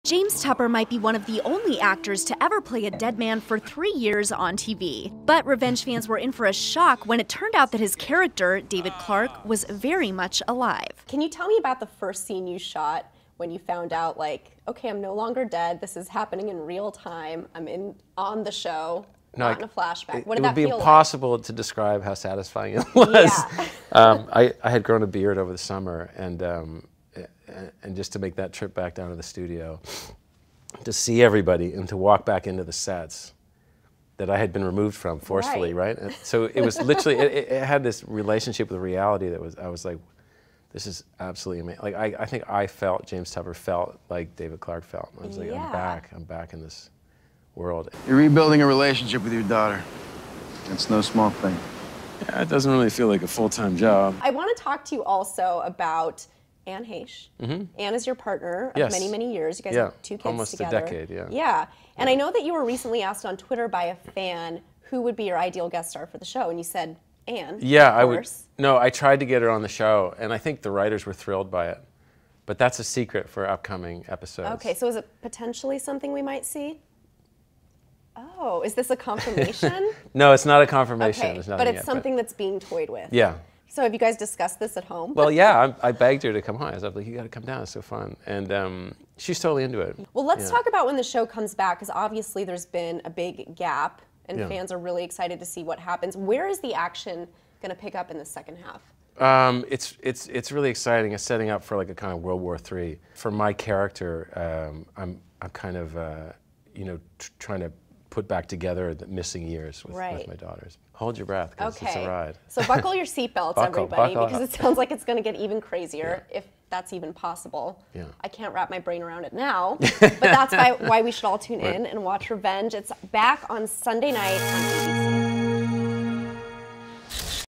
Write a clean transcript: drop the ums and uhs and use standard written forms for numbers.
James Tupper might be one of the only actors to ever play a dead man for 3 years on TV. But Revenge fans were in for a shock when it turned out that his character, David Clarke, was very much alive. Can you tell me about the first scene you shot when you found out, like, okay, I'm no longer dead, this is happening in real time, I'm on the show, not in a flashback. What did that feel like? It would be impossible to describe how satisfying it was. Yeah. I had grown a beard over the summer, and just to make that trip back down to the studio, to see everybody and to walk back into the sets that I had been removed from forcefully, right? And so it was literally, it had this relationship with reality that was, I was like, this is absolutely amazing. Like, I think I felt, James Tupper felt like David Clarke felt. I was like, I'm back in this world. You're rebuilding a relationship with your daughter. It's no small thing. Yeah, it doesn't really feel like a full-time job. I want to talk to you also about Anne Heche. Anne is your partner of many, many years. You guys have 2 kids almost together. Almost a decade, yeah. Yeah, and I know that you were recently asked on Twitter by a fan who would be your ideal guest star for the show, and you said Anne. Yeah, of course. No, I tried to get her on the show, and I think the writers were thrilled by it. But that's a secret for upcoming episodes. Okay, so is it potentially something we might see? Oh, is this a confirmation? No, it's not a confirmation. Okay, but it's something that's being toyed with. Yeah. So have you guys discussed this at home? Well, yeah, I begged her to come on. I was like, you got to come down, it's so fun. And she's totally into it. Well, let's talk about when the show comes back, because obviously there's been a big gap, and fans are really excited to see what happens. Where is the action going to pick up in the second half? It's really exciting. It's setting up for like a kind of World War III. For my character, I'm kind of, trying to put back together the missing years with my daughters. Hold your breath, because it's a ride. So buckle your seatbelts, everybody, because it sounds like it's going to get even crazier, if that's even possible. Yeah. I can't wrap my brain around it now, but that's why we should all tune in and watch Revenge. It's back on Sunday night on ABC.